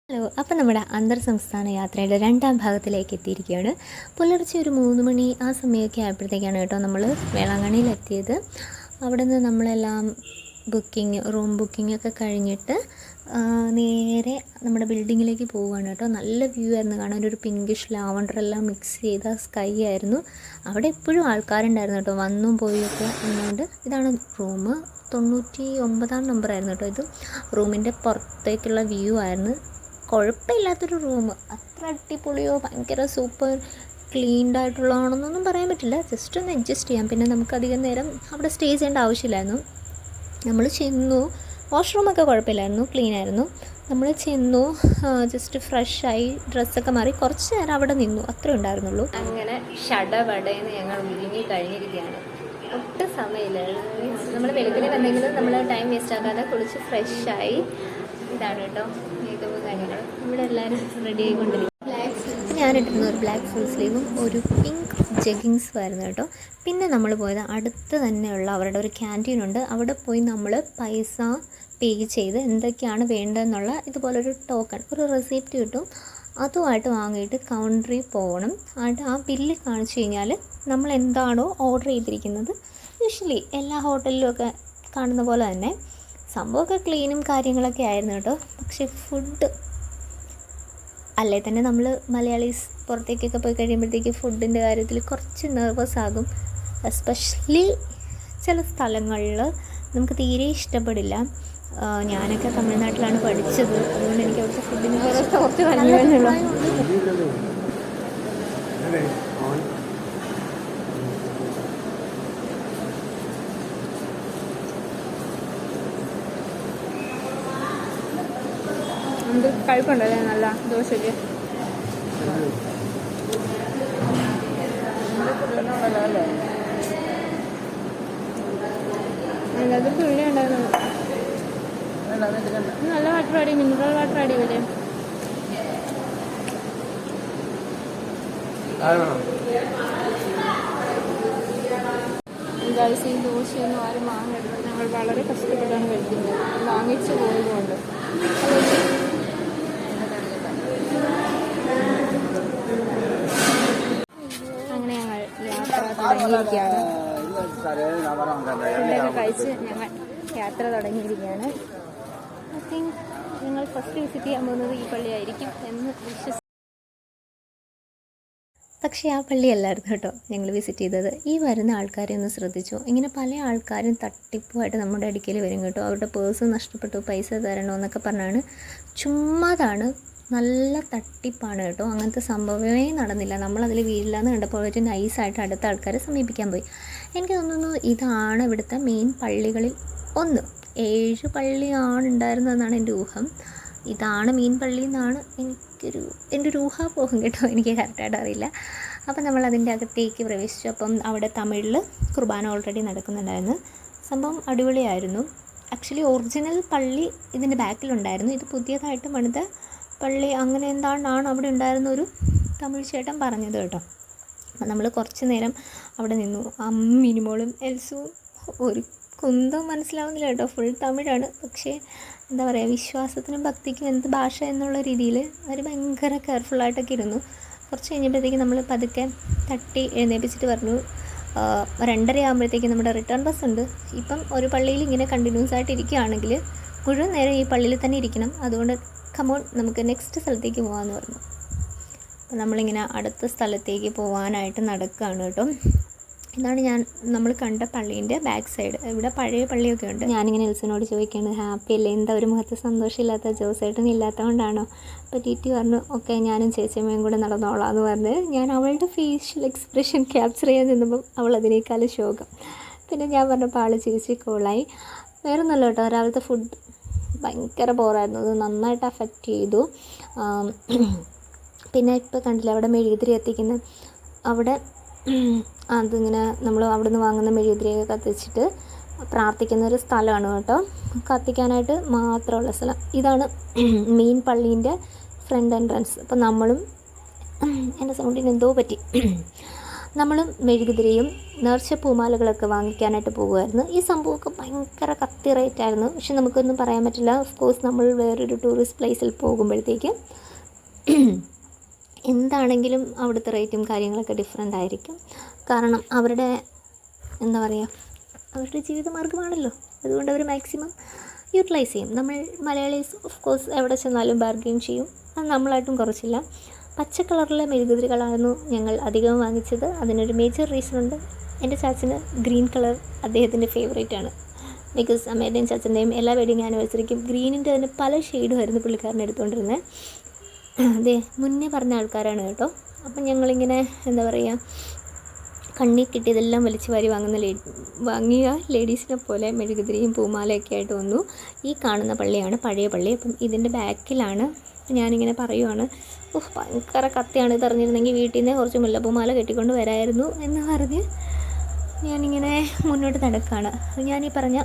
Hello, അപ്പം നമ്മുടെ അന്തർ സംസ്ഥാന യാത്രയുടെ രണ്ടാം ഭാഗത്തിലേക്ക് എത്തിയിരിക്കുകയാണ്. പുലർച്ചെ ഒരു 3 മണി ആ സമയമൊക്കെ ആയപ്പോഴത്തേക്കാണ് കേട്ടോ നമ്മൾ വേളാങ്കണ്ണിയിലെത്തിയത്. അവിടെ നിന്ന് നമ്മളെല്ലാം റൂം ബുക്കിംഗ് ഒക്കെ കഴിഞ്ഞിട്ട് നേരെ നമ്മുടെ ബിൽഡിങ്ങിലേക്ക് പോവുകയാണ് കേട്ടോ. നല്ല വ്യൂ ആയിരുന്നു കാണാൻ, ഒരു പിങ്കിഷ് ലാവണ്ടർ എല്ലാം മിക്സ് ചെയ്ത സ്കൈ ആയിരുന്നു. അവിടെ എപ്പോഴും ആൾക്കാരുണ്ടായിരുന്നു കേട്ടോ, വന്നും പോയൊക്കെ എന്നുകൊണ്ട്. ഇതാണ് റൂം, 99-ാം നമ്പറായിരുന്നു കേട്ടോ. ഇത് റൂമിൻ്റെ പുറത്തേക്കുള്ള വ്യൂ ആയിരുന്നു. കുഴപ്പമില്ലാത്തൊരു റൂം, അത്ര അടിപൊളിയോ ഭയങ്കര സൂപ്പർ ക്ലീൻഡ് ആയിട്ടുള്ളതാണെന്നൊന്നും പറയാൻ പറ്റില്ല. ജസ്റ്റ് ഒന്ന് അഡ്ജസ്റ്റ് ചെയ്യാം. പിന്നെ നമുക്ക് അധികം നേരം അവിടെ സ്റ്റേ ചെയ്യേണ്ട ആവശ്യമില്ലായിരുന്നു. നമ്മൾ ചെന്നു, വാഷ്റൂമൊക്കെ കുഴപ്പമില്ലായിരുന്നു, ക്ലീനായിരുന്നു. നമ്മൾ ചെന്നു, ജസ്റ്റ് ഫ്രഷായി ഡ്രസ്സൊക്കെ മാറി കുറച്ച് നേരം അവിടെ നിന്നു, അത്രേ ഉണ്ടായിരുന്നുള്ളൂ. അങ്ങനെ ഷടപടയെന്ന് ഞങ്ങൾ ഒരുങ്ങി കഴിഞ്ഞിരിക്കുകയാണ്. ഒട്ടും സമയമില്ല. നമ്മൾ വെളുപ്പിന് വന്നെങ്കിലും നമ്മൾ ടൈം വേസ്റ്റ് ആക്കാതെ കുളിച്ച് ഫ്രഷായി. ഇതാണ് കേട്ടോ മേക്കപ്പ് കാര്യങ്ങൾ. ഇവിടെ എല്ലാവരും റെഡി ആയിക്കൊണ്ടിരിക്കും. ഞാനിട്ടിരുന്ന ഒരു ബ്ലാക്ക് ഫുൾ സ്ലീവും ഒരു പിങ്ക് ജഗിങ്സും ആയിരുന്നു കേട്ടോ. പിന്നെ നമ്മൾ പോയത് അടുത്ത് തന്നെയുള്ള അവരുടെ ഒരു ക്യാൻറ്റീനുണ്ട്. അവിടെ പോയി നമ്മൾ പൈസ പേ ചെയ്ത് എന്തൊക്കെയാണ് വേണ്ടതെന്നുള്ള ഇതുപോലൊരു ടോക്കൺ, ഒരു റെസിപ്റ്റ് കിട്ടും. അതുമായിട്ട് വാങ്ങിയിട്ട് കൗണ്ടറിൽ പോകണം. എന്നിട്ട് ആ ബില്ല് കാണിച്ചു കഴിഞ്ഞാൽ നമ്മൾ എന്താണോ ഓർഡർ ചെയ്തിരിക്കുന്നത്, യൂഷ്വലി എല്ലാ ഹോട്ടലിലും ഒക്കെ കാണുന്ന പോലെ തന്നെ സംഭവമൊക്കെ ക്ലീനും കാര്യങ്ങളൊക്കെ ആയിരുന്നു കേട്ടോ. പക്ഷേ ഫുഡ് അല്ലേ തന്നെ നമ്മൾ മലയാളീസ് പുറത്തേക്കൊക്കെ പോയി കഴിയുമ്പോഴത്തേക്ക് ഫുഡിൻ്റെ കാര്യത്തിൽ കുറച്ച് നെർവസ് ആകും. എസ്പെഷ്യലി ചില സ്ഥലങ്ങളിൽ നമുക്ക് തീരെ ഇഷ്ടപ്പെടില്ല. ഞാനൊക്കെ തമിഴ്നാട്ടിലാണ് പഠിച്ചത്, അതുകൊണ്ട് എനിക്ക് അവിടുത്തെ ഫുഡിനെ കുറച്ച് വലിയ കഴിപ്പുണ്ടല്ലേ നല്ല ദോശയ്ക്ക്. അത് പുള്ളി ഉണ്ടായിരുന്നു. നല്ല വാട്ടർ ആടി, മിനറൽ വാട്ടർ ആടി ഇവര്. ഗൈസ്, ഈ ദോശയൊന്നും ആരും വാങ്ങരുത്. ഞങ്ങൾ വളരെ കഷ്ടപ്പെട്ടാണ് കഴിക്കുന്നത്, വാങ്ങിച്ചു പോയതുകൊണ്ട്. അങ്ങനെ ഞങ്ങൾ യാത്ര തുടങ്ങിയിരിക്കുകയാണ്. ഫുഡൊക്കെ കഴിച്ച് ഞങ്ങൾ യാത്ര തുടങ്ങിയിരിക്കുകയാണ്. ഐ തിങ്ക് ഞങ്ങൾ ഫസ്റ്റ് വിസിറ്റ് ചെയ്യാൻ പോകുന്നത് ഈ പള്ളിയായിരിക്കും എന്ന് വിശ്വസിക്കുന്നു. പക്ഷേ ആ പള്ളിയല്ലായിരുന്നു കേട്ടോ ഞങ്ങൾ വിസിറ്റ് ചെയ്തത്. ഈ വരുന്ന ആൾക്കാരെ ഒന്ന് ശ്രദ്ധിച്ചോ, ഇങ്ങനെ പല ആൾക്കാരും തട്ടിപ്പുമായിട്ട് നമ്മുടെ അടുക്കൽ വരും കേട്ടോ. അവരുടെ പേഴ്സ് നഷ്ടപ്പെട്ടു, പൈസ തരണമെന്നൊക്കെ പറഞ്ഞാണ്. ചുമ്മാതാണ്, നല്ല തട്ടിപ്പാണ് കേട്ടോ. അങ്ങനത്തെ സംഭവമേ നടന്നില്ല. നമ്മളതിൽ വീഴില്ലാന്ന് കണ്ടപ്പോൾ ഒരു നൈസായിട്ട് അടുത്ത ആൾക്കാരെ സമീപിക്കാൻ പോയി. എനിക്ക് തോന്നുന്നു ഇതാണ് ഇവിടുത്തെ മെയിൻ പള്ളികളിൽ ഒന്ന്. 7 പള്ളിയാണ് ഉണ്ടായിരുന്നതെന്നാണ് എൻ്റെ ഊഹം. ഇതാണ് മെയിൻ പള്ളി എന്നാണ് എൻ്റെ ഒരു ഊഹാപോഹം കേട്ടോ, എനിക്ക് കറക്റ്റായിട്ട് അറിയില്ല. അപ്പം നമ്മൾ അതിൻ്റെ അകത്തേക്ക് പ്രവേശിച്ചു. അപ്പം അവിടെ തമിഴിൽ കുർബാന ഓൾറെഡി നടക്കുന്നുണ്ടായിരുന്നു. സംഭവം അടിപൊളിയായിരുന്നു. ആക്ച്വലി ഒറിജിനൽ പള്ളി ഇതിൻ്റെ ബാക്കിലുണ്ടായിരുന്നു. ഇത് പുതിയതായിട്ട് പണിത പള്ളി അങ്ങനെ എന്താണ്ടാണ് അവിടെ ഉണ്ടായിരുന്ന ഒരു തമിഴ് ചേട്ടൻ പറഞ്ഞത് കേട്ടോ. അപ്പം നമ്മൾ കുറച്ച് നേരം അവിടെ നിന്നു. മിനിമോളും എൽസും ഒരു കുന്തം മനസ്സിലാവുന്നില്ല കേട്ടോ, ഫുൾ തമിഴാണ്. പക്ഷേ എന്താ പറയുക, വിശ്വാസത്തിനും ഭക്തിക്കും എന്ത് ഭാഷ എന്നുള്ള രീതിയിൽ അവർ ഭയങ്കര കെയർഫുള്ളായിട്ടൊക്കെ ഇരുന്നു. കുറച്ച് കഴിഞ്ഞപ്പോഴത്തേക്ക് നമ്മൾ പതുക്കെ തട്ടി എഴുന്നേൽപ്പിച്ചിട്ട് പറഞ്ഞു 2:30 ആകുമ്പോഴത്തേക്ക് നമ്മുടെ റിട്ടേൺ ബസ് ഉണ്ട്. ഇപ്പം ഒരു പള്ളിയിൽ ഇങ്ങനെ കണ്ടിന്യൂസ് ആയിട്ട് ഇരിക്കുകയാണെങ്കിൽ മുഴുവൻ നേരം ഈ പള്ളിയിൽ തന്നെ ഇരിക്കണം. അതുകൊണ്ട് കമോൺ, നമുക്ക് നെക്സ്റ്റ് സ്ഥലത്തേക്ക് പോകാമെന്ന് പറഞ്ഞു. അപ്പോൾ നമ്മളിങ്ങനെ അടുത്ത സ്ഥലത്തേക്ക് പോകാനായിട്ട് നടക്കുകയാണ് കേട്ടോ. ഇതാണ് നമ്മൾ കണ്ട പള്ളീൻ്റെ ബാക്ക് സൈഡ്. ഇവിടെ പഴയ പള്ളിയൊക്കെ ഉണ്ട്. ഞാനിങ്ങനെ എൽസിനോട് ചോദിക്കുകയാണ്, ഹാപ്പി അല്ലേ, എന്താ ഒരു മുഖത്ത് സന്തോഷമില്ലാത്ത, ജോസേട്ടൻ ഇല്ലാത്തതുകൊണ്ടാണോ? അപ്പോൾ ടീറ്റി പറഞ്ഞു, ഓക്കെ ഞാനും ചേച്ചിയമ്മയും കൂടെ നടന്നോളാം എന്ന് പറഞ്ഞ് ഞാൻ അവളുടെ ഫേഷ്യൽ എക്സ്പ്രഷൻ ക്യാപ്ചർ ചെയ്യാൻ നിന്നപ്പം അവൾ അതിനേക്കാളും ശോകം. പിന്നെ ഞാൻ പറഞ്ഞപ്പോൾ ആൾ ചേച്ചി കോളായി. വേറെ ഒന്നുമല്ല കേട്ടോ, രാവിലത്തെ ഫുഡ് ഭയങ്കര ബോറായിരുന്നു. അത് നന്നായിട്ട് അഫക്റ്റ് ചെയ്തു. പിന്നെ ഇപ്പോൾ കണ്ടില്ല അവിടെ മെഴുകുതിരി കത്തിക്കുന്ന, അവിടെ അതിങ്ങനെ നമ്മൾ അവിടെ നിന്ന് വാങ്ങുന്ന മെഴുകുതിരിയൊക്കെ കത്തിച്ചിട്ട് പ്രാർത്ഥിക്കുന്ന ഒരു സ്ഥലമാണ് കേട്ടോ, കത്തിക്കാനായിട്ട് മാത്രമുള്ള സ്ഥലം. ഇതാണ് മെയിൻ പള്ളീൻ്റെ ഫ്രണ്ട് എൻട്രൻസ്. അപ്പം നമ്മളും, എൻ്റെ സൗണ്ടിന് എന്തോ പറ്റി, നമ്മളും മെഴുകുതിരിയും നേർച്ച പൂമാലകളൊക്കെ വാങ്ങിക്കാനായിട്ട് പോകുമായിരുന്നു. ഈ സംഭവമൊക്കെ ഭയങ്കര കത്തി റേറ്റായിരുന്നു. പക്ഷെ നമുക്കൊന്നും പറയാൻ പറ്റില്ല. ഓഫ് കോഴ്സ് നമ്മൾ വേറൊരു ടൂറിസ്റ്റ് പ്ലേസിൽ പോകുമ്പോഴത്തേക്ക് എന്താണെങ്കിലും അവിടുത്തെ റേറ്റും കാര്യങ്ങളൊക്കെ ഡിഫറെൻ്റ് ആയിരിക്കും. കാരണം അവരുടെ എന്താ പറയുക, അവരുടെ ജീവിതമാർഗ്ഗമാണല്ലോ. അതുകൊണ്ട് അവർ മാക്സിമം യൂട്ടിലൈസ് ചെയ്യും. നമ്മൾ മലയാളീസ് ഓഫ് കോഴ്സ് എവിടെ ചെന്നാലും ബാർഗെയിൻ ചെയ്യും. അത് നമ്മളായിട്ടും കുറച്ചില്ല. പച്ച കളറിലെ മെഴുകുതിരികളായിരുന്നു ഞങ്ങൾ അധികവും വാങ്ങിച്ചത്. അതിനൊരു മേജർ റീസൺ ഉണ്ട്. എൻ്റെ ചാച്ചന് ഗ്രീൻ കളർ അദ്ദേഹത്തിൻ്റെ ഫേവറേറ്റ് ആണ്. ബിക്കോസ് അമ്മയുടെയും ചാച്ചൻ്റെയും എല്ലാ വെഡിങ് ആനിവേഴ്സറിക്കും ഗ്രീനിൻ്റെ തന്നെ പല ഷെയ്ഡുമായിരുന്നു പുള്ളിക്കാരൻ എടുത്തുകൊണ്ടിരുന്നത്. അതെ, മുന്നേ പറഞ്ഞ ആൾക്കാരാണ് കേട്ടോ. അപ്പം ഞങ്ങളിങ്ങനെ എന്താ പറയുക, കണ്ണിൽ കിട്ടിയതെല്ലാം വലിച്ചു വാരി വാങ്ങിയ ലേഡീസിനെ പോലെ മെഴുകുതിരിയും പൂമാലയൊക്കെ ആയിട്ട് വന്നു. ഈ കാണുന്ന പള്ളിയാണ് പഴയ പള്ളി. അപ്പം ഇതിൻ്റെ ബാക്കിലാണ് ഞാനിങ്ങനെ പറയുവാണ്, ഭയങ്കര കത്തിയാണ്, ഇതറിഞ്ഞിരുന്നെങ്കിൽ വീട്ടിൽ നിന്ന് കുറച്ച് മുല്ലപ്പൂമാല കെട്ടിക്കൊണ്ട് വരായിരുന്നു എന്ന് പറഞ്ഞ് ഞാനിങ്ങനെ മുന്നോട്ട് നടക്കുകയാണ്. ഞാനീ പറഞ്ഞ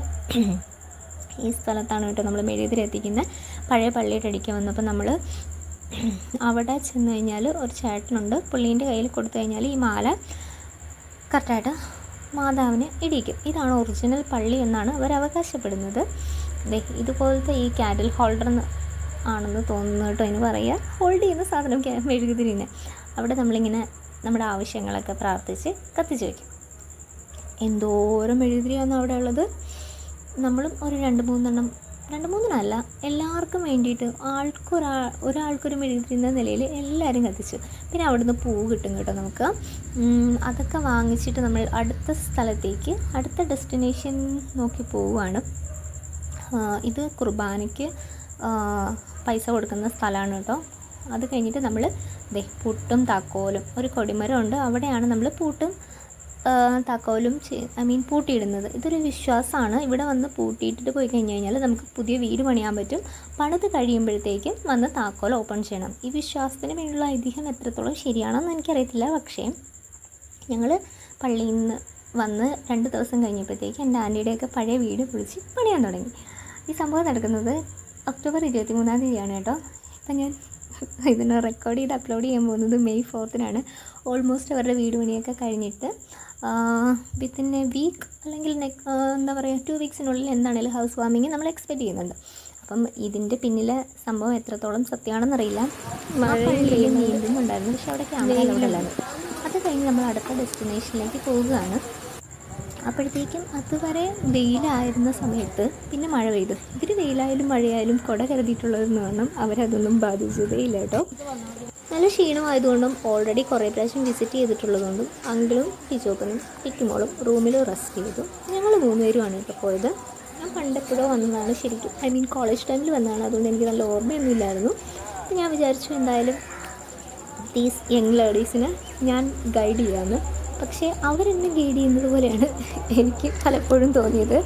ഈ സ്ഥലത്താണ് കേട്ടോ നമ്മൾ മെഴുകുതിരി എത്തിക്കുന്നത്. പഴയ പള്ളിയുടെ അടിക്കാൻ വന്നപ്പോൾ നമ്മൾ അവിടെ ചെന്ന് കഴിഞ്ഞാൽ ഒരു ചേട്ടനുണ്ട്. പുള്ളീൻ്റെ കയ്യിൽ കൊടുത്തു കഴിഞ്ഞാൽ ഈ മാല കറക്റ്റായിട്ട് മാതാവിനെ ഇടിക്കും. ഇതാണ് ഒറിജിനൽ പള്ളി എന്നാണ് അവർ അവകാശപ്പെടുന്നത്. ഇതുപോലത്തെ ഈ കാൻഡിൽ ഹോൾഡർ ആണെന്ന് തോന്നുന്നു കേട്ടോ അതിന് പറയുക. ഹോൾഡ് ചെയ്യുന്ന സാധനം മെഴുകുതിരിനെ അവിടെ നമ്മളിങ്ങനെ നമ്മുടെ ആവശ്യങ്ങളൊക്കെ പ്രാർത്ഥിച്ച് കത്തിച്ച് വയ്ക്കും. എന്തോരം മെഴുകുതിരിയാണ് അവിടെ ഉള്ളത്. നമ്മളും ഒരു 2-3 എല്ലാവർക്കും വേണ്ടിയിട്ട് ഒരാൾക്കൊരു മെഴുകുതിരി എന്ന നിലയിൽ എല്ലാവരും കത്തിച്ചു. പിന്നെ അവിടുന്ന് പൂ കിട്ടും കേട്ടോ നമുക്ക്. അതൊക്കെ വാങ്ങിച്ചിട്ട് നമ്മൾ അടുത്ത ഡെസ്റ്റിനേഷൻ നോക്കി പോവുകയാണ്. ഇത് കുർബാനയ്ക്ക് പൈസ കൊടുക്കുന്ന സ്ഥലമാണ് കേട്ടോ. അത് കഴിഞ്ഞിട്ട് നമ്മൾ പൂട്ടും താക്കോലും, ഒരു കൊടിമരമുണ്ട്, അവിടെയാണ് നമ്മൾ പൂട്ടും താക്കോലും പൂട്ടിയിടുന്നത്. ഇതൊരു വിശ്വാസമാണ്. ഇവിടെ വന്ന് പൂട്ടിയിട്ടിട്ട് പോയി കഴിഞ്ഞ് കഴിഞ്ഞാൽ നമുക്ക് പുതിയ വീട് പണിയാൻ പറ്റും. പണിത് കഴിയുമ്പോഴത്തേക്കും വന്ന് താക്കോൽ ഓപ്പൺ ചെയ്യണം. ഈ വിശ്വാസത്തിന് വേണ്ടിയുള്ള ഐതിഹ്യം എത്രത്തോളം ശരിയാണെന്ന് എനിക്കറിയത്തില്ല. പക്ഷേ ഞങ്ങൾ പള്ളിയിൽ നിന്ന് വന്ന് 2 ദിവസം കഴിഞ്ഞപ്പോഴത്തേക്ക് എൻ്റെ ആൻറ്റിയുടെയൊക്കെ പഴയ വീട് പൊളിച്ച് പണിയാൻ തുടങ്ങി. ഈ സംഭവം നടക്കുന്നത് ഒക്ടോബർ 23-ാം തീയതിയാണ് കേട്ടോ. ഇപ്പം ഞാൻ ഇതിന് റെക്കോർഡ് ചെയ്ത് അപ്ലോഡ് ചെയ്യാൻ പോകുന്നത് May 4-നാണ്. ഓൾമോസ്റ്റ് അവരുടെ വീട് പണിയൊക്കെ കഴിഞ്ഞിട്ട് വിത്തിൻ എ വീക്ക് അല്ലെങ്കിൽ എന്താ പറയുക 2 വീക്സിനുള്ളിൽ എന്താണെങ്കിലും ഹൗസ് വാമിങ് നമ്മൾ എക്സ്പെക്റ്റ് ചെയ്യുന്നുണ്ട്. അപ്പം ഇതിൻ്റെ പിന്നിലെ സംഭവം എത്രത്തോളം സത്യമാണെന്നറിയില്ല. മഴയിൽ നീന്തുന്നുണ്ടായിരുന്നു, പക്ഷെ അവിടെ ക്യാമറയിലുണ്ടല്ലായിരുന്നു. അത് കഴിഞ്ഞ് നമ്മൾ അടുത്ത ഡെസ്റ്റിനേഷനിലേക്ക് പോവുകയാണ്. അപ്പോഴത്തേക്കും അതുവരെ വെയിലായിരുന്ന സമയത്ത് പിന്നെ മഴ പെയ്തു. ഇവർ വെയിലായാലും മഴയായാലും കുട കരുതിയിട്ടുള്ളതെന്ന് പറഞ്ഞാൽ അവരതൊന്നും ബാധിച്ചതേയില്ല കേട്ടോ. നല്ല ക്ഷീണമായതുകൊണ്ടും ഓൾറെഡി കുറേ പ്രാവശ്യം വിസിറ്റ് ചെയ്തിട്ടുള്ളതുകൊണ്ടും അങ്കിളും ടീച്ചോപ്പനും ടിക്കുമോളും റൂമിൽ റെസ്റ്റ് ചെയ്തു. ഞങ്ങൾ 3 പേരുമാണ് കേട്ടോ പോയത്. ഞാൻ പണ്ടെപ്പോഴോ വന്നതാണ് ശരിക്കും, കോളേജ് ടൈമിൽ വന്നതാണ്. അതുകൊണ്ട് എനിക്ക് നല്ല ഓർമ്മയൊന്നും ഇല്ലായിരുന്നു. ഞാൻ വിചാരിച്ചു എന്തായാലും ദീസ് യങ് ലേഡീസിനെ ഞാൻ ഗൈഡ് ചെയ്യാമെന്ന്. പക്ഷേ അവരെന്നെ ഗൈഡ് ചെയ്യുന്നത് പോലെയാണ് എനിക്ക് പലപ്പോഴും തോന്നിയത്.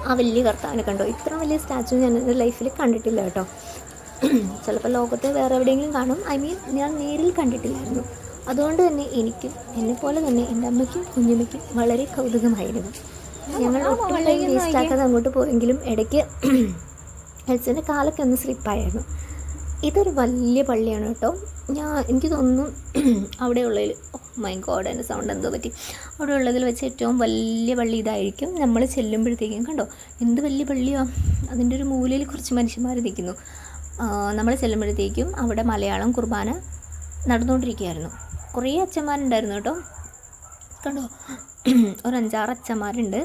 ആ വലിയ കർത്താവിനെ കണ്ടോ? ഇത്ര വലിയ സ്റ്റാച്ചു ഞാൻ എൻ്റെ ലൈഫിൽ കണ്ടിട്ടില്ല കേട്ടോ. ചിലപ്പോൾ ലോകത്തെ വേറെ എവിടെയെങ്കിലും കാണും. ഞാൻ നേരിൽ കണ്ടിട്ടില്ലായിരുന്നു. അതുകൊണ്ട് തന്നെ എനിക്കും എന്നെപ്പോലെ തന്നെ എൻ്റെ അമ്മയ്ക്കും കുഞ്ഞമ്മയ്ക്കും വളരെ കൗതുകമായിരുന്നു. ഞങ്ങൾ ഒട്ടും ടൈം വേസ്റ്റാക്കാതെ അങ്ങോട്ട് പോയെങ്കിലും ഇടയ്ക്ക് ഹെൽസിൻ്റെ കാലൊക്കെ ഒന്ന് സ്ലിപ്പായിരുന്നു. ഇതൊരു വലിയ പള്ളിയാണ് കേട്ടോ. എനിക്ക് തോന്നുന്നു അവിടെ ഉള്ളതിൽ മൈ ഗോഡ് എൻ്റെ സൗണ്ട് എന്തോ പറ്റി. അവിടെ ഉള്ളതിൽ വെച്ച് ഏറ്റവും വലിയ പള്ളി ഇതായിരിക്കും. നമ്മൾ ചെല്ലുമ്പോഴത്തേക്കും കണ്ടോ എന്ത് വലിയ പള്ളിയാണ്. അതിൻ്റെ ഒരു മൂലയിൽ കുറച്ച് മനുഷ്യന്മാർ നിൽക്കുന്നു. നമ്മൾ ചെല്ലുമ്പോഴത്തേക്കും അവിടെ മലയാളം കുർബാന നടന്നുകൊണ്ടിരിക്കുകയായിരുന്നു. കുറേ അച്ഛന്മാരുണ്ടായിരുന്നു കേട്ടോ. കണ്ടോ ഒരു 5-6 അച്ഛന്മാരുണ്ട്.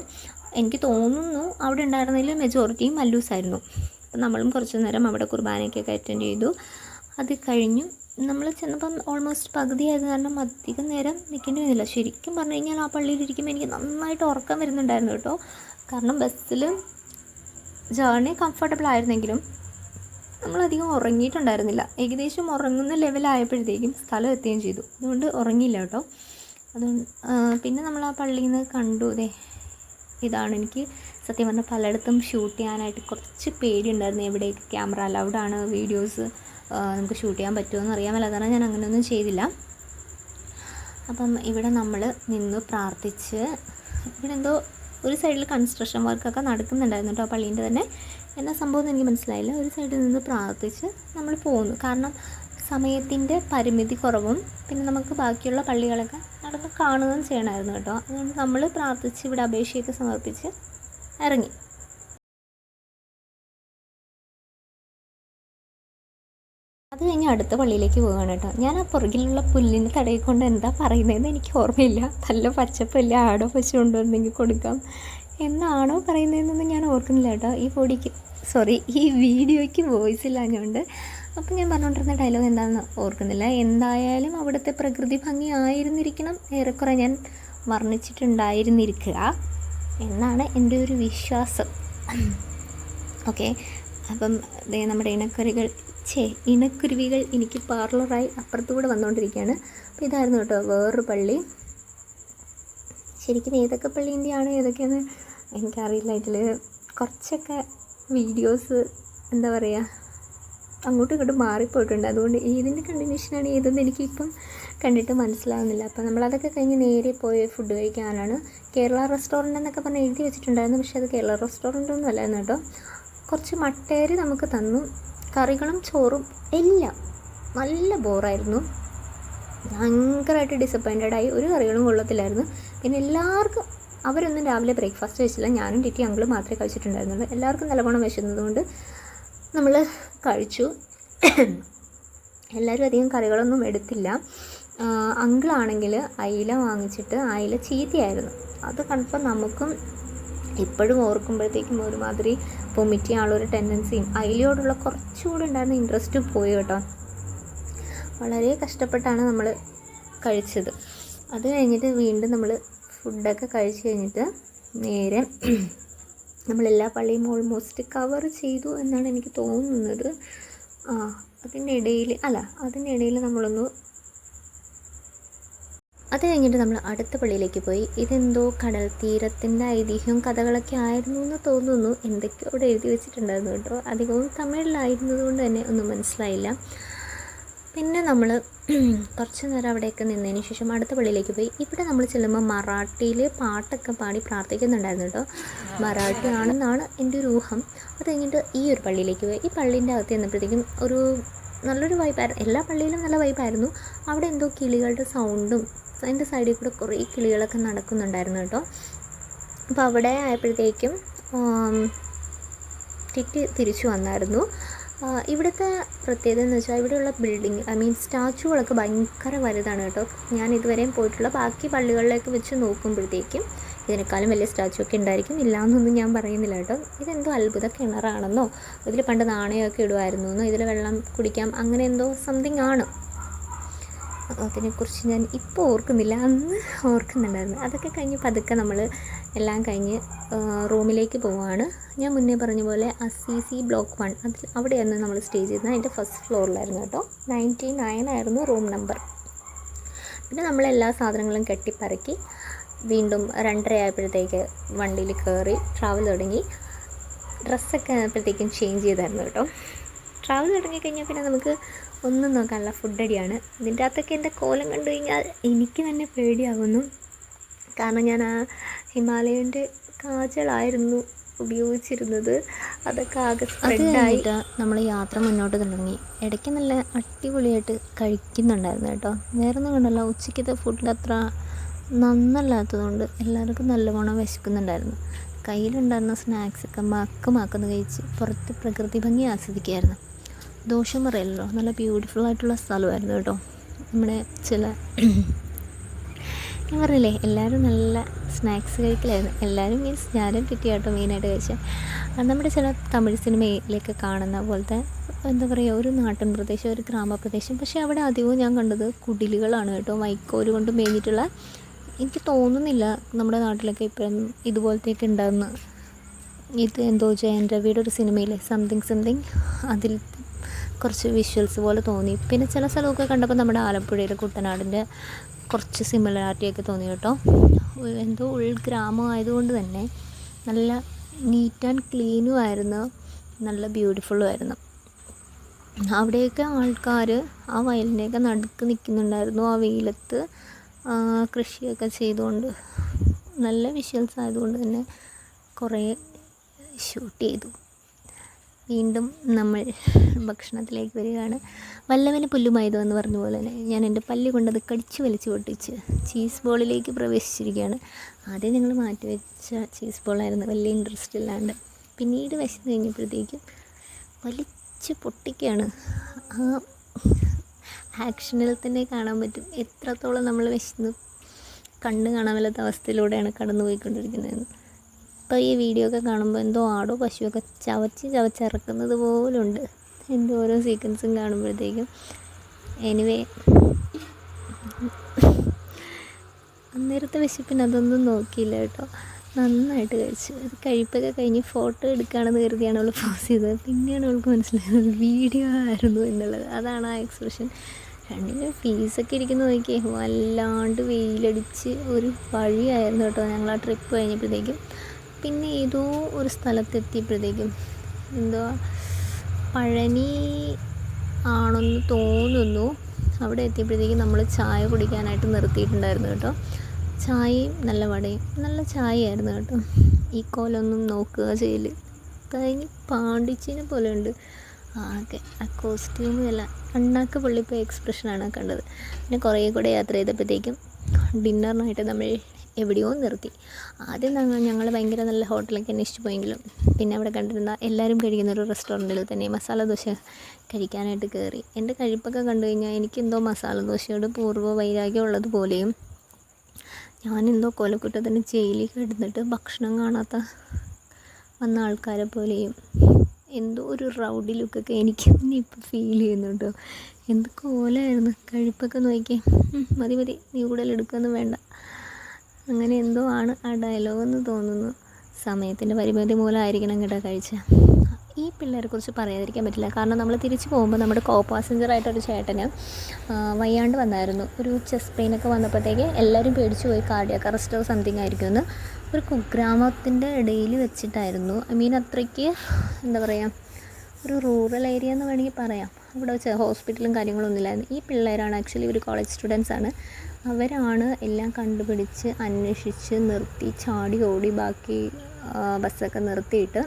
എനിക്ക് തോന്നുന്നു അവിടെ ഉണ്ടായിരുന്നതിൽ മെജോറിറ്റിയും മല്ലൂസായിരുന്നു. അപ്പം നമ്മളും കുറച്ച് നേരം അവിടെ കുർബാനയ്ക്കൊക്കെ അറ്റൻഡ് ചെയ്തു. അത് കഴിഞ്ഞു നമ്മൾ ചെന്നപ്പം ഓൾമോസ്റ്റ് പകുതി ആയത് കാരണം അധികം നേരം നിൽക്കേണ്ടി വന്നില്ല. ശരിക്കും പറഞ്ഞു കഴിഞ്ഞാൽ ആ പള്ളിയിലിരിക്കുമ്പോൾ എനിക്ക് നന്നായിട്ട് ഉറക്കം വരുന്നുണ്ടായിരുന്നു കേട്ടോ. കാരണം ബസ്സിൽ ജേർണി കംഫർട്ടബിൾ ആയിരുന്നെങ്കിലും നമ്മളധികം ഉറങ്ങിയിട്ടുണ്ടായിരുന്നില്ല. ഏകദേശം ഉറങ്ങുന്ന ലെവലായപ്പോഴത്തേക്കും സ്ഥലം എത്തുകയും ചെയ്തു. അതുകൊണ്ട് ഉറങ്ങിയില്ല കേട്ടോ. അതുകൊണ്ട് പിന്നെ നമ്മൾ ആ പള്ളിയിൽ നിന്ന് കണ്ടു. ഇതാണ് എനിക്ക് സത്യം പറഞ്ഞാൽ പലയിടത്തും ഷൂട്ട് ചെയ്യാനായിട്ട് കുറച്ച് പേടിയുണ്ടായിരുന്നു. എവിടെയൊക്കെ ക്യാമറ അലൗഡാണ്, വീഡിയോസ് നമുക്ക് ഷൂട്ട് ചെയ്യാൻ പറ്റുമോ അറിയാമല്ലോ. അതാണ് ഞാൻ അങ്ങനെയൊന്നും ചെയ്തില്ല. അപ്പം ഇവിടെ നമ്മൾ നിന്ന് പ്രാർത്ഥിച്ച്, ഇവിടെ എന്തോ ഒരു സൈഡിൽ കൺസ്ട്രക്ഷൻ വർക്കൊക്കെ നടക്കുന്നുണ്ടായിരുന്നു കേട്ടോ പള്ളീൻ്റെ തന്നെ. എന്നാ സംഭവം എനിക്ക് മനസ്സിലായില്ല. ഒരു സൈഡിൽ നിന്ന് പ്രാർത്ഥിച്ച് നമ്മൾ പോകുന്നു. കാരണം സമയത്തിൻ്റെ പരിമിതി കുറവും പിന്നെ നമുക്ക് ബാക്കിയുള്ള പള്ളികളൊക്കെ നടന്ന് കാണുകയും ചെയ്യണമായിരുന്നു കേട്ടോ. അതുകൊണ്ട് നമ്മൾ പ്രാർത്ഥിച്ച് ഇവിടെ അപേക്ഷയൊക്കെ സമർപ്പിച്ച് ഇറങ്ങി. അത് കഴിഞ്ഞ് അടുത്ത പള്ളിയിലേക്ക് പോവുകയാണ് കേട്ടോ. ഞാൻ ആ പുറകിലുള്ള പുല്ലിന് തടയിൽ കൊണ്ട് എന്താ പറയുന്നതെന്ന് എനിക്ക് ഓർമ്മയില്ല. നല്ല പച്ചപ്പല്ല, ആടോ പശു കൊണ്ടുവന്നെങ്കിൽ കൊടുക്കാം എന്നാണോ പറയുന്നതെന്നൊന്നും ഞാൻ ഓർക്കുന്നില്ല കേട്ടോ. ഈ വീഡിയോയ്ക്ക് വോയിസ് ഇല്ലാഞ്ഞുകൊണ്ട് അപ്പം ഞാൻ പറഞ്ഞുകൊണ്ടിരുന്ന ഡയലോഗ് എന്താണെന്ന് ഓർക്കുന്നില്ല. എന്തായാലും അവിടുത്തെ പ്രകൃതി ഭംഗി ആയിരുന്നിരിക്കണം ഏറെക്കുറെ ഞാൻ വർണ്ണിച്ചിട്ടുണ്ടായിരുന്നിരിക്കുക എന്നാണ് എൻ്റെ ഒരു വിശ്വാസം. ഓക്കെ, അപ്പം നമ്മുടെ ഇണക്കുരുവികൾ എനിക്ക് പാർലറായി അപ്പുറത്തുകൂടെ വന്നുകൊണ്ടിരിക്കുകയാണ്. അപ്പോൾ ഇതായിരുന്നു കേട്ടോ വേറൊരു പള്ളി. ശരിക്കും ഏതൊക്കെ പള്ളീൻ്റെയാണ് ഏതൊക്കെയാണ് എനിക്കറിയില്ല. ഇതിൽ കുറച്ചൊക്കെ വീഡിയോസ് എന്താ പറയുക അങ്ങോട്ടും ഇങ്ങോട്ടും മാറിപ്പോയിട്ടുണ്ട്. അതുകൊണ്ട് ഏതിൻ്റെ കണ്ടിന്യൂഷനാണ് ഏതെന്ന് എനിക്കിപ്പം കണ്ടിട്ട് മനസ്സിലാവുന്നില്ല. അപ്പോൾ നമ്മളതൊക്കെ കഴിഞ്ഞ് നേരെ പോയി ഫുഡ് കഴിക്കാനാണ്. കേരള റെസ്റ്റോറൻറ്റ് എന്നൊക്കെ പറഞ്ഞ് എഴുതി വെച്ചിട്ടുണ്ടായിരുന്നു, പക്ഷേ അത് കേരള റെസ്റ്റോറൻ്റ് ഒന്നും അല്ലായിരുന്നു കേട്ടോ. കുറച്ച് മട്ടേരി നമുക്ക് തന്നു, കറികളും ചോറും എല്ലാം നല്ല ബോറായിരുന്നു. ഭയങ്കരമായിട്ട് ഡിസപ്പോയിൻറ്റഡായി. ഒരു കറികളും കൊള്ളത്തില്ലായിരുന്നു. പിന്നെ എല്ലാവർക്കും അവരൊന്നും രാവിലെ ബ്രേക്ക്ഫാസ്റ്റ് കഴിച്ചില്ല. ഞാനും ടിറ്റി അങ്കിളും മാത്രമേ കഴിച്ചിട്ടുണ്ടായിരുന്നുള്ളൂ. എല്ലാവർക്കും നല്ലവണ്ണം വിശന്നതുകൊണ്ട് നമ്മൾ കഴിച്ചു. എല്ലാവരും അധികം കറികളൊന്നും എടുത്തില്ല. അങ്കിളാണെങ്കിൽ അയില വാങ്ങിച്ചിട്ട് അയില ചീത്തയായിരുന്നു. അത് കണ്ടപ്പോൾ നമുക്കും ഇപ്പോഴും ഓർക്കുമ്പോഴത്തേക്കും ഒരുമാതിരി വൊമിറ്റ് ചെയ്യാനുള്ളൊരു ടെൻഡൻസിയും അയിലയോടുള്ള കുറച്ചുകൂടി ഉണ്ടായിരുന്ന ഇൻട്രസ്റ്റും പോയി കേട്ടോ. വളരെ കഷ്ടപ്പെട്ടാണ് നമ്മൾ കഴിച്ചത്. അത് കഴിഞ്ഞിട്ട് വീണ്ടും നമ്മൾ ഫുഡൊക്കെ കഴിച്ച് കഴിഞ്ഞിട്ട് നേരെ നമ്മളെല്ലാ പള്ളിയും ഓൾമോസ്റ്റ് കവർ ചെയ്തു എന്നാണ് എനിക്ക് തോന്നുന്നത്. അതിൻ്റെ ഇടയിൽ നമ്മളൊന്ന് അത് കഴിഞ്ഞിട്ട് നമ്മൾ അടുത്ത പള്ളിയിലേക്ക് പോയി. ഇതെന്തോ കടൽ തീരത്തിൻ്റെ ഐതിഹ്യവും കഥകളൊക്കെ ആയിരുന്നു എന്ന് തോന്നുന്നു. എന്തൊക്കെയോ അവിടെ എഴുതി വെച്ചിട്ടുണ്ടായിരുന്നു കേട്ടോ. അധികവും തമിഴിലായിരുന്നത് കൊണ്ട് തന്നെ ഒന്നും മനസ്സിലായില്ല. പിന്നെ നമ്മൾ കുറച്ച് നേരം അവിടെയൊക്കെ നിന്നതിന് ശേഷം അടുത്ത പള്ളിയിലേക്ക് പോയി. ഇവിടെ നമ്മൾ ചെല്ലുമ്പോൾ മറാഠിയിൽ പാട്ടൊക്കെ പാടി പ്രാർത്ഥിക്കുന്നുണ്ടായിരുന്നു കേട്ടോ. മറാഠി ആണെന്നാണ് എൻ്റെ ഒരു ഊഹം. അത് കഴിഞ്ഞിട്ട് ഈ ഒരു പള്ളിയിലേക്ക് പോയി. ഈ പള്ളീൻ്റെ അകത്ത് ചെന്നപ്പോഴത്തേക്കും ഒരു നല്ലൊരു വൈബായിരുന്നു. എല്ലാ പള്ളിയിലും നല്ല വൈബായിരുന്നു. അവിടെ എന്തോ കിളികളുടെ സൗണ്ടും അതിൻ്റെ സൈഡിൽ കൂടെ കുറേ കിളികളൊക്കെ നടക്കുന്നുണ്ടായിരുന്നു കേട്ടോ. അപ്പോൾ അവിടെ ആയപ്പോഴത്തേക്കും തിരിച്ചു വന്നായിരുന്നു. ഇവിടുത്തെ പ്രത്യേകത എന്ന് വെച്ചാൽ ഇവിടെയുള്ള സ്റ്റാച്ചുകളൊക്കെ ഭയങ്കര വലുതാണ് കേട്ടോ. ഞാൻ ഇതുവരെയും പോയിട്ടുള്ള ബാക്കി പള്ളികളിലേക്ക് വെച്ച് നോക്കുമ്പോഴത്തേക്കും ഇതിനേക്കാളും വലിയ സ്റ്റാച്ചു ഒക്കെ ഉണ്ടായിരിക്കും. ഇല്ലയെന്നൊന്നും ഞാൻ പറയുന്നില്ല കേട്ടോ. ഇതെന്തോ അത്ഭുത കിണറാണെന്നോ ഇതിൽ പണ്ട് നാണയമൊക്കെ ഇടുമായിരുന്നു എന്നോ ഇതിൽ വെള്ളം കുടിക്കാം അങ്ങനെ എന്തോ സംതിങ് ആണ്. അതിനെക്കുറിച്ച് ഞാൻ ഇപ്പോൾ ഓർക്കുന്നില്ല, അന്ന് ഓർക്കുന്നുണ്ടായിരുന്നു. അതൊക്കെ കഴിഞ്ഞ് പതുക്കെ നമ്മൾ എല്ലാം കഴിഞ്ഞ് റൂമിലേക്ക് പോവുകയാണ്. ഞാൻ മുന്നേ പറഞ്ഞ പോലെ അസീസി ബ്ലോക്ക് 1 അവിടെയായിരുന്നു നമ്മൾ സ്റ്റേ ചെയ്തത്. അതിൻ്റെ ഫസ്റ്റ് ഫ്ലോറിലായിരുന്നു കേട്ടോ. 99 ആയിരുന്നു റൂം നമ്പർ. പിന്നെ നമ്മളെല്ലാ സാധനങ്ങളും കെട്ടിപ്പറക്കി വീണ്ടും 2:30 ആയപ്പോഴത്തേക്ക് വണ്ടിയിൽ കയറി ട്രാവൽ തുടങ്ങി. ഡ്രസ്സൊക്കെ ആയപ്പോഴത്തേക്കും ചേഞ്ച് ചെയ്തായിരുന്നു കേട്ടോ. ട്രാവൽ തുടങ്ങിക്കഴിഞ്ഞാൽ പിന്നെ നമുക്ക് ഒന്നും നോക്കാനുള്ള ഫുഡടിയാണ്. ഇതിൻ്റെ അകത്തൊക്കെ എൻ്റെ കോലം കണ്ടു കഴിഞ്ഞാൽ എനിക്ക് തന്നെ പേടിയാകുന്നു. കാരണം ഞാൻ ആ ഹിമാലയൻ്റെ കാജളായിരുന്നു ഉപയോഗിച്ചിരുന്നത്. അതൊക്കെ ആകെ സ്പ്രെഡായിട്ട് നമ്മൾ യാത്ര മുന്നോട്ട് തുടങ്ങി. ഇടയ്ക്ക് നല്ല അടിപൊളിയായിട്ട് കഴിക്കുന്നുണ്ടായിരുന്നു കേട്ടോ. വേറൊന്നും കണ്ടല്ല, ഉച്ചയ്ക്കത്തെ ഫുഡ് അത്ര നന്നല്ലാത്തതുകൊണ്ട് എല്ലാവർക്കും നല്ലവണ്ണം വിശക്കുന്നുണ്ടായിരുന്നു. കയ്യിലുണ്ടായിരുന്ന സ്നാക്സൊക്കെ മക്കന്ന് കഴിച്ച് പുറത്ത് പ്രകൃതി ഭംഗി ആസ്വദിക്കുകയായിരുന്നു. ദോഷം പറയല്ലോ, നല്ല ബ്യൂട്ടിഫുൾ ആയിട്ടുള്ള സ്ഥലമായിരുന്നു കേട്ടോ. നമ്മുടെ ഞാൻ പറഞ്ഞില്ലേ എല്ലാവരും നല്ല സ്നാക്സ് കഴിക്കലായിരുന്നു. എല്ലാവരും മീൻസ് ഞാനും കിട്ടിയാട്ടോ മെയിനായിട്ട് കഴിച്ചത്. അത് നമ്മുടെ ചില തമിഴ് സിനിമയിലൊക്കെ കാണുന്ന പോലത്തെ എന്താ പറയുക ഒരു നാട്ടിൻ പ്രദേശം, ഒരു ഗ്രാമപ്രദേശം. പക്ഷേ അവിടെ അധികവും ഞാൻ കണ്ടത് കുടിലുകളാണ് കേട്ടോ. വൈക്കോല് കൊണ്ട് മേഞ്ഞിട്ടുള്ള. എനിക്ക് തോന്നുന്നില്ല നമ്മുടെ നാട്ടിലൊക്കെ ഇപ്പം ഇതുപോലത്തെയൊക്കെ ഉണ്ടാകുന്ന. ഇത് എന്തോ ജയൻ രവിയുടെ ഒരു സിനിമയിലെ സംതിങ് അതിൽ കുറച്ച് വിഷ്വൽസ് പോലെ തോന്നി. പിന്നെ ചില സ്ഥലമൊക്കെ കണ്ടപ്പോൾ നമ്മുടെ ആലപ്പുഴയിലെ കുട്ടനാടിൻ്റെ കുറച്ച് സിമിലാരിറ്റിയൊക്കെ തോന്നി കേട്ടോ. എന്തോ ഉൾഗ്രാമം ആയതുകൊണ്ട് തന്നെ നല്ല നീറ്റ് ആൻഡ് ക്ലീനും ആയിരുന്നു, നല്ല ബ്യൂട്ടിഫുള്ളും ആയിരുന്നു. അവിടെയൊക്കെ ആൾക്കാർ ആ വയലിൻ്റെയൊക്കെ നടുക്ക് നിൽക്കുന്നുണ്ടായിരുന്നു ആ വെയിലത്ത്, കൃഷിയൊക്കെ ചെയ്തുകൊണ്ട്. നല്ല വിഷ്വൽസ് ആയതുകൊണ്ട് തന്നെ കുറേ ഷൂട്ട് ചെയ്തു. വീണ്ടും നമ്മൾ ഭക്ഷണത്തിലേക്ക് വരികയാണ്. വല്ലവന് പുല്ലുമായതോ എന്ന് പറഞ്ഞ പോലെ തന്നെ ഞാൻ എൻ്റെ പല്ല് കൊണ്ടത് കടിച്ച് വലിച്ച് പൊട്ടിച്ച് ചീസ് ബോളിലേക്ക് പ്രവേശിച്ചിരിക്കുകയാണ്. ആദ്യം ഞങ്ങൾ മാറ്റി വെച്ച ചീസ് ബോളായിരുന്നു, വലിയ ഇൻട്രസ്റ്റ് ഇല്ലാണ്ട്. പിന്നീട് വിശന്ന് കഴിഞ്ഞപ്പോഴത്തേക്കും വലിച്ച് പൊട്ടിക്കുകയാണ്. ആ ആക്ഷനിൽ തന്നെ കാണാൻ പറ്റും എത്രത്തോളം നമ്മൾ വിശന്ന് കണ്ണ് കാണാൻ മേലാത്ത അവസ്ഥയിലൂടെയാണ് കടന്നു പോയിക്കൊണ്ടിരിക്കുന്നതെന്ന്. ഇപ്പോൾ ഈ വീഡിയോ ഒക്കെ കാണുമ്പോൾ എന്തോ ആടോ പശുവൊക്കെ ചവച്ചിറക്കുന്നത് പോലുണ്ട് എൻ്റെ ഓരോ സീക്വൻസും കാണുമ്പോഴത്തേക്കും. എനിവേ, അന്നേരത്തെ വിശപ്പിന് അതൊന്നും നോക്കിയില്ല കേട്ടോ, നന്നായിട്ട് കഴിച്ചു. അത് കഴിപ്പൊക്കെ കഴിഞ്ഞ് ഫോട്ടോ എടുക്കുകയാണെന്ന് കരുതിയാണ് അവൾ പോസ് ചെയ്തത്. പിന്നെയാണ് അവൾക്ക് മനസ്സിലായത് വീഡിയോ ആയിരുന്നു എന്നുള്ളത്. അതാണ് ആ എക്സ്പ്രഷൻ. രണ്ടിനും ഫീസൊക്കെ ഇരിക്കുന്ന നോക്കിയേ, വല്ലാണ്ട് വെയിലടിച്ച് ഒരു വഴിയായിരുന്നു കേട്ടോ ഞങ്ങൾ ആ ട്രിപ്പ് കഴിഞ്ഞപ്പോഴത്തേക്കും. പിന്നെ ഏതോ ഒരു സ്ഥലത്തെത്തിയപ്പോഴത്തേക്കും എന്തോ പഴനി ആണെന്ന് തോന്നുന്നു. അവിടെ എത്തിയപ്പോഴത്തേക്കും നമ്മൾ ചായ കുടിക്കാനായിട്ട് നിർത്തിയിട്ടുണ്ടായിരുന്നു കേട്ടോ. ചായയും നല്ല വടയും നല്ല ചായയായിരുന്നു കേട്ടോ. ഈ കോലൊന്നും നോക്കുക ചെയ്യൽ കഴിഞ്ഞ് പാണ്ടിച്ചിനെ പോലെ ഉണ്ട് ആകെ. ആ കോസ്റ്റ്യൂമും എല്ലാം കണ്ണാക്ക് പൊള്ളിപ്പോയ എക്സ്പ്രഷനാണ് കണ്ടത്. പിന്നെ കുറേ കൂടെ യാത്ര ചെയ്തപ്പോഴത്തേക്കും ഡിന്നറിനായിട്ട് നമ്മൾ എവിടെയോ നിർത്തി. ആദ്യം ഞങ്ങൾ ഭയങ്കര നല്ല ഹോട്ടലൊക്കെ അന്വേഷിച്ച് പോയെങ്കിലും പിന്നെ അവിടെ കണ്ടിരുന്ന എല്ലാവരും കഴിക്കുന്ന ഒരു റെസ്റ്റോറൻറ്റിൽ തന്നെ മസാല ദോശ കഴിക്കാനായിട്ട് കയറി. എൻ്റെ കഴിപ്പൊക്കെ കണ്ടു കഴിഞ്ഞാൽ എനിക്കെന്തോ മസാല ദോശയോട് പൂർവ്വ വൈരാഗ്യം ഉള്ളതുപോലെയും ഞാനെന്തോ കൊലക്കുറ്റത്തിന് ജയിലിൽ കിടന്നിട്ട് ഭക്ഷണം കാണാത്ത വന്ന ആൾക്കാരെ പോലെയും എന്തോ ഒരു റൗഡി ലുക്കൊക്കെ എനിക്ക് തന്നെ ഇപ്പോൾ ഫീൽ ചെയ്യുന്നുണ്ടോ. എന്ത് കോലമായിരുന്നു കഴിപ്പൊക്കെ നോക്കി. മതി നീ കൂടുതൽ എടുക്കുകയൊന്നും വേണ്ട, അങ്ങനെ എന്തോ ആണ് ആ ഡയലോഗെന്ന് തോന്നുന്നു. സമയത്തിൻ്റെ പരിമിതി മൂലമായിരിക്കണം കേട്ടോ കഴിച്ച. ഈ പിള്ളേരെ കുറിച്ച് പറയാതിരിക്കാൻ പറ്റില്ല. കാരണം നമ്മൾ തിരിച്ചു പോകുമ്പോൾ നമ്മുടെ കോ പാസഞ്ചറായിട്ടൊരു ചേട്ടന് വയ്യാണ്ട് വന്നായിരുന്നു. ഒരു ചെസ്റ്റ് പെയിനൊക്കെ വന്നപ്പോഴത്തേക്ക് എല്ലാവരും പേടിച്ചു പോയി, കാർഡിയാക് അറസ്റ്റോ സംതിങ് ആയിരിക്കുമെന്ന്. ഒരു കുഗ്രാമത്തിൻ്റെ ഇടയിൽ വെച്ചിട്ടായിരുന്നു. അത്രയ്ക്ക് എന്താ പറയുക, ഒരു റൂറൽ ഏരിയ എന്ന് വേണമെങ്കിൽ പറയാം. അവിടെ വെച്ച് ഹോസ്പിറ്റലും കാര്യങ്ങളൊന്നും ഇല്ലായിരുന്നു. ഈ പിള്ളേരാണ് ആക്ച്വലി ഒരു കോളേജ് സ്റ്റുഡൻസാണ്. അവരാണ് എല്ലാം കണ്ടുപിടിച്ച് അന്വേഷിച്ച് നിർത്തി ചാടി ഓടി ബാക്കി ബസ്സൊക്കെ നിർത്തിയിട്ട്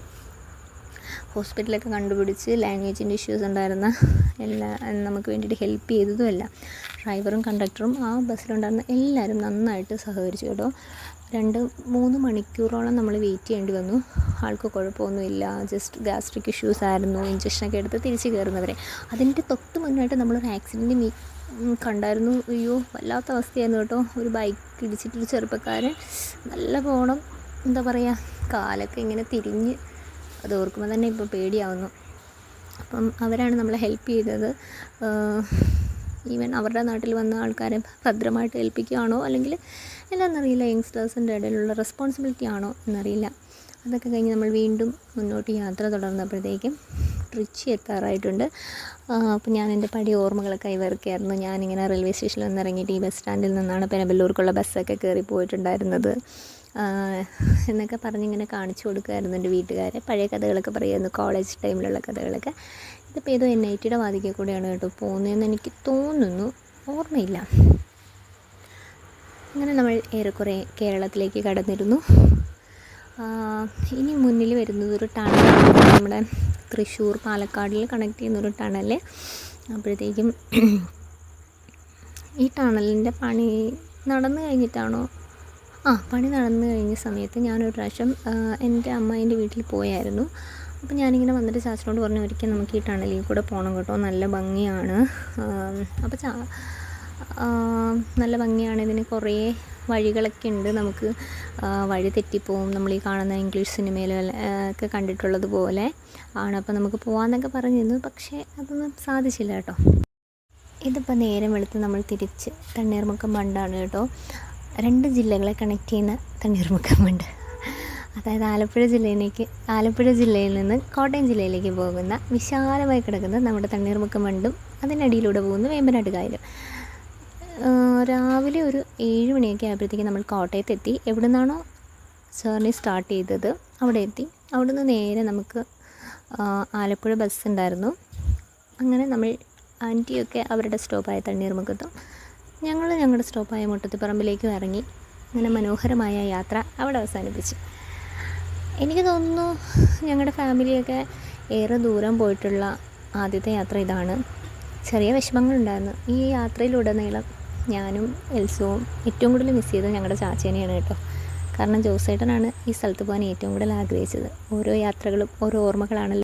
ഹോസ്പിറ്റലൊക്കെ കണ്ടുപിടിച്ച് ലാംഗ്വേജിൻ്റെ ഇഷ്യൂസ് ഉണ്ടായിരുന്ന നമുക്ക് വേണ്ടിയിട്ട് ഹെൽപ്പ് ചെയ്തതുമല്ല. ഡ്രൈവറും കണ്ടക്ടറും ആ ബസ്സിലുണ്ടായിരുന്ന എല്ലാവരും നന്നായിട്ട് സഹകരിച്ചു കേട്ടോ. 2-3 മണിക്കൂറോളം നമ്മൾ വെയിറ്റ് ചെയ്യേണ്ടി വന്നു. ആൾക്ക് കുഴപ്പമൊന്നുമില്ല, ജസ്റ്റ് ഗ്യാസ്ട്രിക് ഇഷ്യൂസ് ആയിരുന്നു. ഇഞ്ചക്ഷനൊക്കെ എടുത്ത് തിരിച്ച് കയറുന്നവരെ. അതിൻ്റെ തൊട്ട് മുന്നായിട്ട് നമ്മളൊരു ആക്സിഡൻറ്റ് കണ്ടായിരുന്നു. അയ്യോ, വല്ലാത്ത അവസ്ഥയായിരുന്നു കേട്ടോ. ഒരു ബൈക്ക് ഇടിച്ചിട്ടൊരു ചെറുപ്പക്കാരൻ നല്ല പോണം എന്താ പറയുക, കാലൊക്കെ ഇങ്ങനെ തിരിഞ്ഞ്, അത് ഓർക്കുമ്പോൾ തന്നെ ഇപ്പോൾ പേടിയാവുന്നു. അപ്പം അവരാണ് നമ്മളെ ഹെൽപ്പ് ചെയ്തത്. ഈവൻ അവരുടെ നാട്ടിൽ വന്ന ആൾക്കാരെ ഭദ്രമായിട്ട് ഏൽപ്പിക്കുകയാണോ അല്ലെങ്കിൽ എന്താണെന്നറിയില്ല, യങ്സ്റ്റേഴ്സിൻ്റെ ഇടയിലുള്ള റെസ്പോൺസിബിലിറ്റി ആണോ എന്നറിയില്ല. അതൊക്കെ കഴിഞ്ഞ് നമ്മൾ വീണ്ടും മുന്നോട്ട് യാത്ര തുടർന്നപ്പോഴത്തേക്കും ട്രിച്ചി എത്താറായിട്ടുണ്ട്. അപ്പോൾ ഞാൻ എൻ്റെ പഴയ ഓർമ്മകളൊക്കെ കൈവറുകയായിരുന്നു. ഞാനിങ്ങനെ റെയിൽവേ സ്റ്റേഷനിൽ നിന്ന് ഇറങ്ങിയിട്ട് ഈ ബസ് സ്റ്റാൻഡിൽ നിന്നാണ് പെനമ്പല്ലൂർക്കുള്ള ബസ്സൊക്കെ കയറി പോയിട്ടുണ്ടായിരുന്നത് എന്നൊക്കെ പറഞ്ഞിങ്ങനെ കാണിച്ചു കൊടുക്കുമായിരുന്നു എൻ്റെ വീട്ടുകാരെ. പഴയ കഥകളൊക്കെ പറയുമായിരുന്നു, കോളേജ് ടൈമിലുള്ള കഥകളൊക്കെ. ഇതിപ്പോൾ ഏതോ NITയുടെ വാതിക്കൽ കൂടെയാണ് കേട്ടോ പോകുന്നതെന്ന് എനിക്ക് തോന്നുന്നു, ഓർമ്മയില്ല. അങ്ങനെ നമ്മൾ ഏറെക്കുറെ കേരളത്തിലേക്ക് കടന്നിരുന്നു. ഇനി മുന്നിൽ വരുന്നത് ഒരു ടണലാണ്, നമ്മുടെ തൃശ്ശൂർ പാലക്കാടിൽ കണക്ട് ചെയ്യുന്നൊരു ടണൽ. അപ്പോഴത്തേക്കും ഈ ടണലിൻ്റെ പണി നടന്നു കഴിഞ്ഞിട്ടാണോ, പണി നടന്നു കഴിഞ്ഞ സമയത്ത് ഞാനൊരു പ്രാവശ്യം എൻ്റെ അമ്മായിൻ്റെ വീട്ടിൽ പോയായിരുന്നു. അപ്പോൾ ഞാനിങ്ങനെ വന്നിട്ട് ചാച്ചനോട് പറഞ്ഞു, ഒരിക്കൽ നമുക്ക് ഈ ടണലിൽ കൂടെ പോകണം കേട്ടോ, നല്ല ഭംഗിയാണ്. അപ്പോൾ നല്ല ഭംഗിയാണ്, ഇതിന് കുറേ വഴികളൊക്കെ ഉണ്ട്, നമുക്ക് വഴി തെറ്റിപ്പോവും, നമ്മൾ ഈ കാണുന്ന ഇംഗ്ലീഷ് സിനിമയിലൊക്കെ കണ്ടിട്ടുള്ളത് പോലെ ആണ്, അപ്പോൾ നമുക്ക് പോകാമെന്നൊക്കെ പറഞ്ഞിരുന്നു. പക്ഷേ അതൊന്നും സാധിച്ചില്ല കേട്ടോ. ഇതിപ്പോൾ നേരം വെളുത്ത് നമ്മൾ തിരിച്ച് തണ്ണീർമുക്കം ബണ്ടാണ് കേട്ടോ. 2 ജില്ലകളെ കണക്ട് ചെയ്യുന്ന തണ്ണീർമുക്കം ബണ്ട്. അതായത് ആലപ്പുഴ ജില്ലയിൽ നിന്ന് കോട്ടയം ജില്ലയിലേക്ക് പോകുന്ന വിശാലമായി കിടക്കുന്ന നമ്മുടെ തണ്ണീർമുക്കം ബണ്ടും അതിനടിയിലൂടെ പോകുന്ന വേമ്പനാട്ട് കായലും. രാവിലെ ഒരു 7 മണിയൊക്കെ ആയപ്പോഴത്തേക്കും നമ്മൾ കോട്ടയത്തെത്തി. എവിടെ നിന്നാണോ ജേർണി സ്റ്റാർട്ട് ചെയ്തത് അവിടെ എത്തി. അവിടെ നിന്ന് നേരെ നമുക്ക് ആലപ്പുഴ ബസ് ഉണ്ടായിരുന്നു. അങ്ങനെ നമ്മൾ ആൻറ്റിയൊക്കെ അവരുടെ സ്റ്റോപ്പായ തണ്ണീർമുക്കത്തും ഞങ്ങൾ ഞങ്ങളുടെ സ്റ്റോപ്പായ മുട്ടത്തിപ്പറമ്പിലേക്കും ഇറങ്ങി. അങ്ങനെ മനോഹരമായ യാത്ര അവിടെ അവസാനിപ്പിച്ചു. എനിക്ക് തോന്നുന്നു ഞങ്ങളുടെ ഫാമിലിയൊക്കെ ഏറെ ദൂരം പോയിട്ടുള്ള ആദ്യത്തെ യാത്ര ഇതാണ്. ചെറിയ വിഷമങ്ങളുണ്ടായിരുന്നു. ഈ യാത്രയിലുടനീളം ഞാനും എൽസുവും ഏറ്റവും കൂടുതൽ മിസ് ചെയ്തത് ഞങ്ങളുടെ ചാച്ചേനെയാണ് കേട്ടോ. കാരണം ജോസേട്ടനാണ് ഈ സ്ഥലത്ത് പോകാൻ ഏറ്റവും കൂടുതൽ ആഗ്രഹിച്ചത്. ഓരോ യാത്രകളും ഓരോ ഓർമ്മകളാണല്ലോ.